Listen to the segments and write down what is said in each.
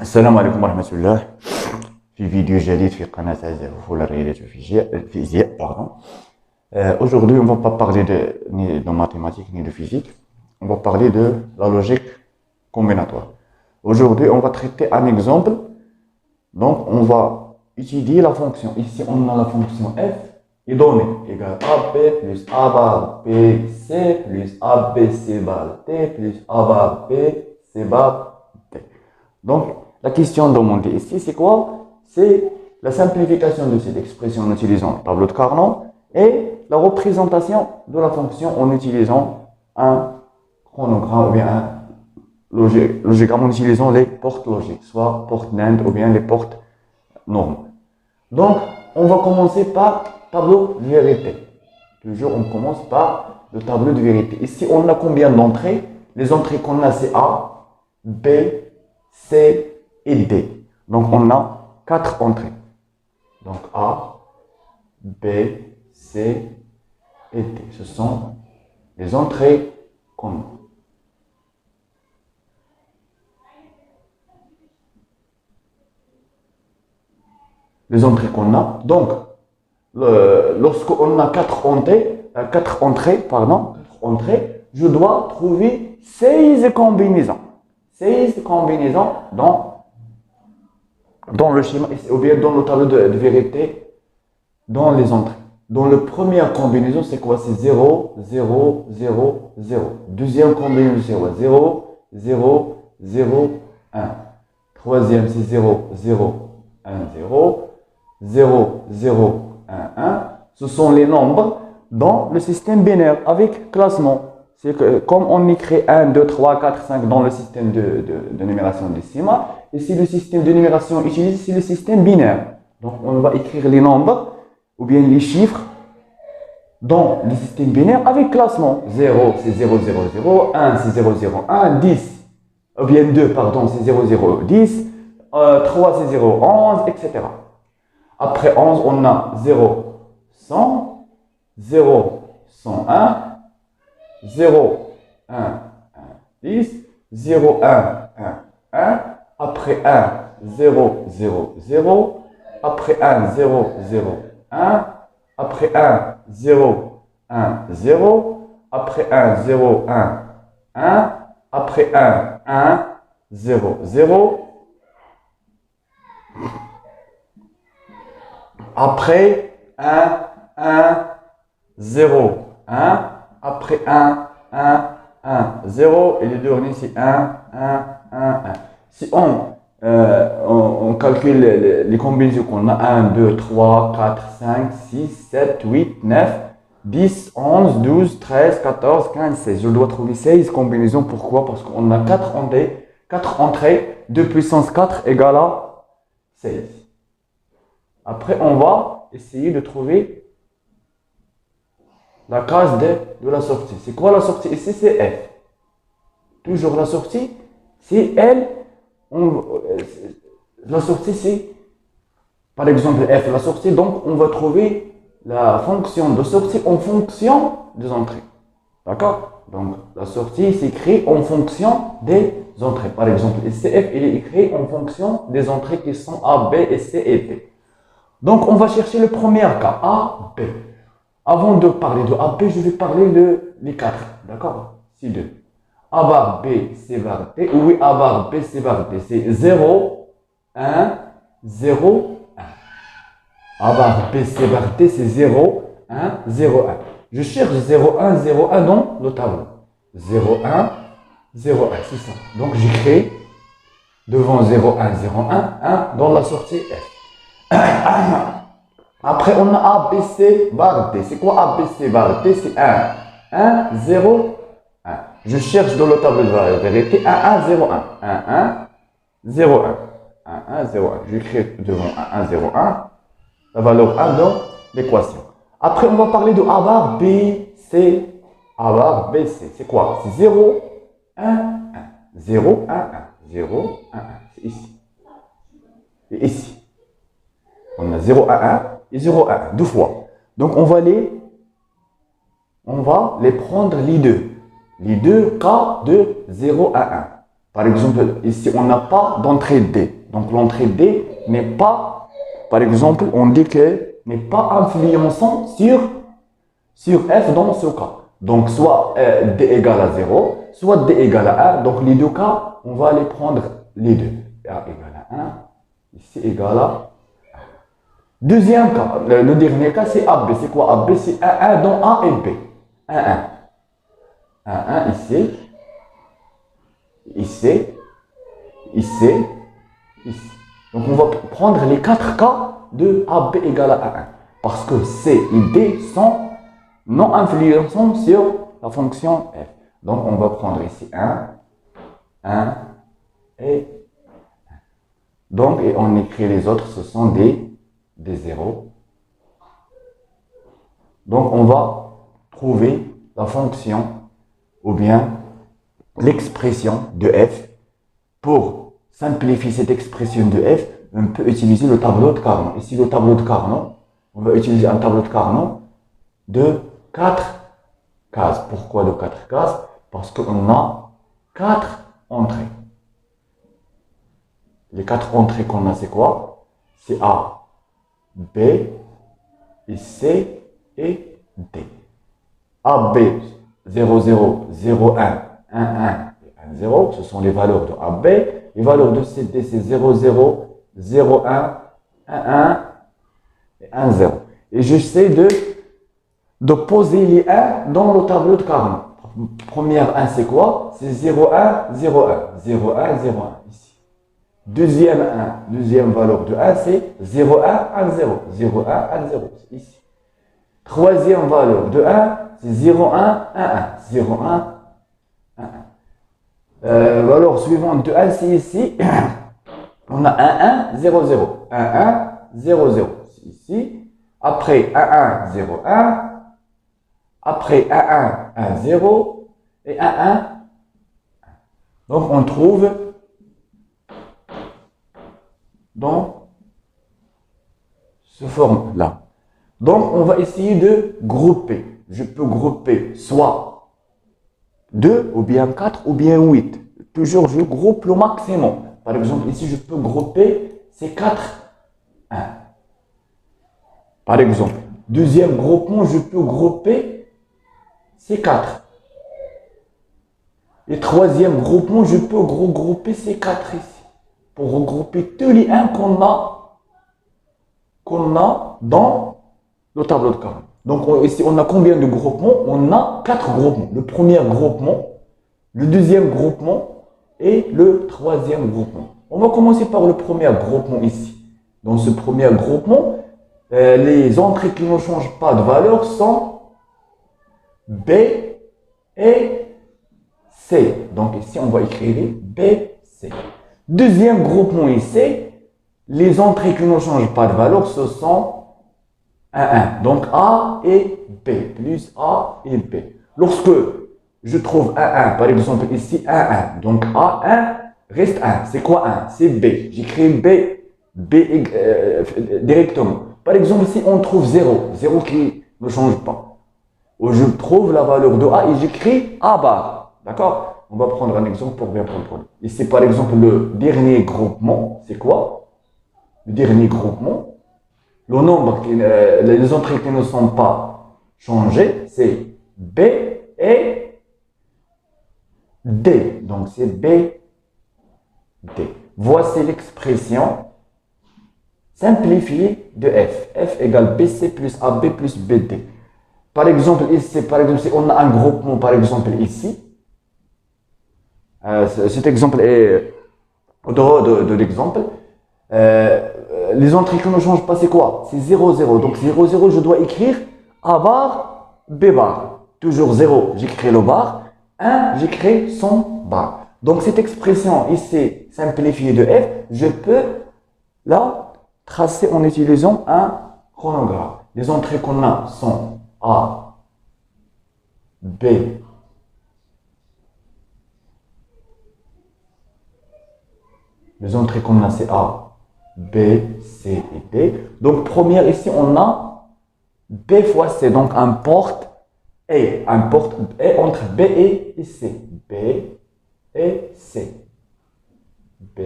السلام عليكم ورحمة الله. في فيديو جديد في قناة عزاف ولا رياضة الفيزياء pardon. Aujourd'hui, on ne va pas parler ni de mathématiques ni de physique. On va parler de la logique combinatoire. Aujourd'hui, on va traiter un exemple. Donc, on va étudier la fonction. Ici, on a la fonction f est donnée égale AB plus A bar B C plus ABC bar T plus A bar B C bar T. Donc, la question demandée ici, c'est quoi? C'est la simplification de cette expression en utilisant le tableau de Carnot et la représentation de la fonction en utilisant un chronogramme ou bien un logigramme en utilisant les portes logiques, soit porte NAND ou bien les portes normales. Donc, on va commencer par tableau de vérité. Toujours, on commence par le tableau de vérité. Ici, on a combien d'entrées? Les entrées qu'on a, c'est A, B, C et D. Donc, on a 4 entrées. Donc, A, B, C et D. Ce sont les entrées qu'on a. Les entrées qu'on a. Donc, lorsqu'on a 4 entrées, je dois trouver 16 combinaisons. 16 combinaisons dans le schéma, ou bien dans le tableau de vérité, dans les entrées. Dans la première combinaison, c'est quoi? C'est 0, 0, 0, 0. Deuxième combinaison, c'est quoi? 0, 0, 0, 1. Troisième, c'est 0, 0, 1, 0. 0, 0, 1, 1. Ce sont les nombres dans le système binaire avec classement. C'est que comme on écrit 1, 2, 3, 4, 5 dans le système de numération décimale, et si le système de numération utilisé, c'est le système binaire. Donc on va écrire les nombres ou bien les chiffres dans le système binaire avec classement. 0, c'est 0, 0, 0. 1, c'est 0, 0, 1. 10, ou bien 2, pardon, c'est 0, 0, 10. 3, c'est 0, 11, etc. Après 11, on a 0, 100, 0, 101, 0, 1, 1, 10, 0, 1, 1, 1. Après 1, 0, 0, 0. Après 1, 0, 0, 1. Après 1, 0, 1, 0. Après 1, 0, 1, 1. Après 1, 1, 0, 0. Après 1, 1, 0, 1. Après 1, 1, 1, 0. Et le dernier, c'est 1, 1, 1, 1. Si on calcule les combinaisons qu'on a, 1, 2, 3, 4, 5, 6, 7, 8, 9, 10, 11, 12, 13, 14, 15, 16. Je dois trouver 16 combinaisons. Pourquoi? Parce qu'on a 4 entrées. 2 puissance 4 égale à 16. Après, on va essayer de trouver la case de la sortie. C'est quoi la sortie? Ici, c'est F. Toujours la sortie, c'est L. La sortie, c'est, par exemple, F, la sortie. Donc, on va trouver la fonction de sortie en fonction des entrées. D'accord? Donc, la sortie s'écrit en fonction des entrées. Par exemple, ici, F, il est écrit en fonction des entrées qui sont A, B, et C et D. Donc, on va chercher le premier cas, A, B. Avant de parler de A, B, je vais parler des 4. D'accord? C'est 2. A bar B, C bar D. Oui, A bar B, C bar D. C'est 0, 1, 0, 1. A bar B, C bar D, c'est 0, 1, 0, 1. Je cherche 0, 1, 0, 1 dans le tableau. 0, 1, 0, 1. C'est ça. Donc, j'écris devant 0, 1, 0, 1, 1 dans la sortie F. Après, on a A, B, C, bar D. C'est quoi A, B, C, bar D? C'est 1, 1, 0, 1. Je cherche dans le tableau de vérité 1, 1, 0, 1. 1, 1, 0, 1. 1, 1, 0, 1. J'écris devant 1, 1, 0, 1. La valeur 1 dans l'équation. Après, on va parler de A bar B, C. A bar B, C. C'est quoi? C'est 0, 1, 1. 0, 1, 1. 0, 1, 1. C'est ici. Et ici. On a 0, 1, 1 et 0, 1, 1, deux fois. Donc, on va les prendre les deux. Les deux cas de 0, 1, 1. Par exemple, ici, on n'a pas d'entrée D. Donc, l'entrée D n'est pas, par exemple, on dit que n'est pas influençant sur F dans ce cas. Donc, soit D égale à 0, soit D égale à 1. Donc, les deux cas, on va les prendre les deux. A égale à 1, ici égale à 1. Deuxième cas, le dernier cas, c'est AB. C'est quoi AB? C'est 1 dans A et B. 1 ici, ici, ici, ici. Donc, on va prendre les 4 cas de AB égale à 1. Parce que C et D sont non influençants sur la fonction F. Donc, on va prendre ici 1 et 1. Donc, et on écrit les autres, ce sont des zéros. Donc, on va trouver la fonction ou bien l'expression de F. Pour simplifier cette expression de F, on peut utiliser le tableau de Carnot. Ici, le tableau de Carnot, on va utiliser un tableau de Carnot de 4 cases. Pourquoi de 4 cases? Parce qu'on a 4 entrées. Les 4 entrées qu'on a, c'est quoi? C'est A, B, et C et D. A, B, 0, 0, 0, 1, 1, 1 et 1, 0. Ce sont les valeurs de A, B. Les valeurs de C, D, c'est 0, 0, 0, 1, 1, 1 et 1, 0. Et j'essaie de poser les 1 dans le tableau de Carnot. Première 1, c'est quoi? C'est 0, 1, 0, 1. 0, 1, 0, 1, ici. Deuxième 1, deuxième valeur de 1, c'est 0, 1, 1, 0. 0, 1, 1, 0, c'est ici. Troisième valeur de 1, c'est 0, 1, 1, 1. 0, 1, 1, 1. Valeur suivante de 1, c'est ici. On a 1, 1, 0, 0. 1, 1, 0, 0. C'est ici. Après 1, 1, 0, 1. Après 1, 1, 1, 0. Et 1, 1, 1. Donc, on trouve dans ce forme-là. Donc, on va essayer de grouper. Je peux grouper soit 2, ou bien 4, ou bien 8. Toujours, je groupe le maximum. Par exemple, ici, je peux grouper ces 4, 1. Par exemple, deuxième groupement, je peux grouper ces 4. Et troisième groupement, je peux regrouper ces 4 ici. Pour regrouper tous les 1 qu'on a dans le tableau de Carnot. Donc ici, on a combien de groupements? On a 4 groupements. Le premier groupement, le deuxième groupement et le troisième groupement. On va commencer par le premier groupement ici. Dans ce premier groupement, les entrées qui ne changent pas de valeur sont B et C. Donc ici, on va écrire B, C. Deuxième groupement ici, les entrées qui ne changent pas de valeur, ce sont 1, 1. Donc A et B, plus A et B. Lorsque je trouve 1, 1, par exemple ici 1, 1, donc A, 1, reste 1. C'est quoi 1? C'est B. J'écris B directement. Par exemple, si on trouve 0, 0 qui ne change pas, ou je trouve la valeur de A et j'écris A bar. D'accord? On va prendre un exemple pour bien comprendre. Ici, par exemple, le dernier groupement, c'est quoi? Le dernier groupement, le nombre, les entrées qui ne sont pas changées, c'est B et D. Donc, c'est B, D. Voici l'expression simplifiée de F. F égale BC plus AB plus BD. Par exemple, ici, si on a un groupement, par exemple, ici, cet exemple est au dehors de l'exemple. Les entrées qui ne changent pas, c'est quoi? C'est 0, 0. Donc 0, 0, je dois écrire A bar, B bar. Toujours 0, j'écris le bar. 1, j'écris son bar. Donc cette expression ici, simplifiée de F, je peux la tracer en utilisant un chronogramme. Les entrées qu'on a sont A, B, les entrées qu'on a, c'est A, B, C et D. Donc, première, ici, on a B fois C. Donc, un porte E. Un porte E entre B et C. B et C. B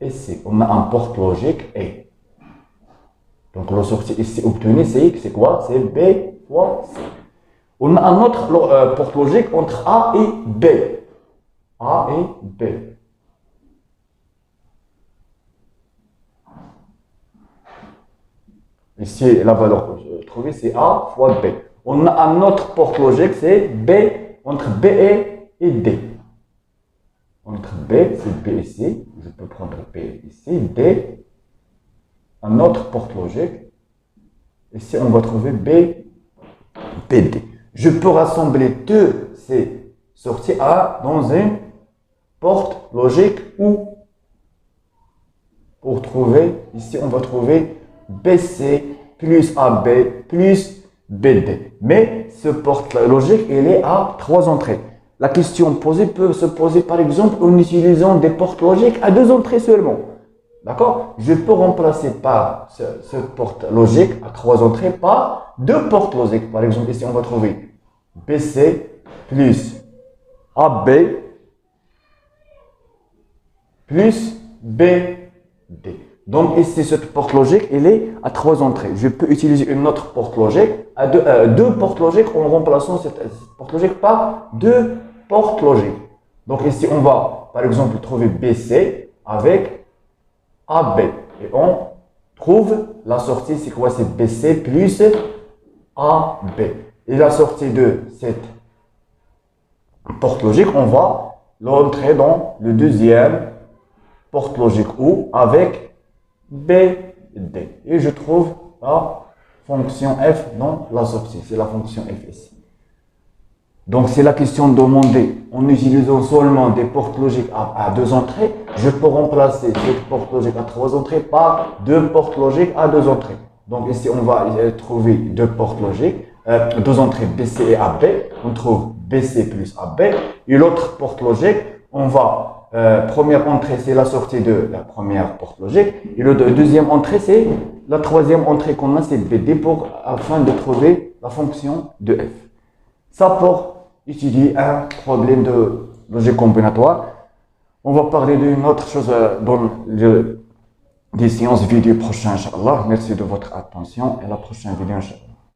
et C. On a un porte logique A. Donc la sortie ici obtenue, c'est quoi? C'est B fois C. On a un autre porte logique entre A et B. A et B. Ici, la valeur que je trouvais, c'est A fois B. On a un autre porte logique, c'est B, entre B et D. Entre B, c'est B ici. Je peux prendre B ici. D. Un autre porte logique. Ici, on va trouver B, BD. Je peux rassembler deux ces sorties A dans une porte logique ou pour trouver, ici, on va trouver BC plus AB plus BD. Mais ce porte logique, il est à 3 entrées. La question posée peut se poser par exemple en utilisant des portes logiques à 2 entrées seulement. D'accord? Je peux remplacer par ce porte logique à 3 entrées par 2 portes logiques. Par exemple, ici on va trouver BC plus AB plus BD. Donc ici, cette porte logique, elle est à 3 entrées. Je peux utiliser une autre porte logique, à deux portes logiques en remplaçant cette porte logique par 2 portes logiques. Donc ici, on va par exemple trouver BC avec AB. Et on trouve la sortie, c'est quoi? C'est BC plus AB. Et la sortie de cette porte logique, on va l'entrer dans le deuxième porte logique ou avec BD. Et je trouve la fonction f dans la sortie. C'est la fonction f ici. Donc, c'est la question demandée. En utilisant seulement des portes logiques à 2 entrées, je peux remplacer cette porte logique à 3 entrées par 2 portes logiques à 2 entrées. Donc, ici, on va trouver 2 portes logiques, 2 entrées BC et AB. On trouve BC plus AB. Et l'autre porte logique, on va première entrée, c'est la sortie de la première porte logique. Et le deuxième entrée, c'est la troisième entrée qu'on a, c'est BD afin de trouver la fonction de f. Ça pour étudier un problème de logique combinatoire. On va parler d'une autre chose dans des séances vidéo prochaines, Inch'Allah. Merci de votre attention et à la prochaine vidéo, Inch'Allah.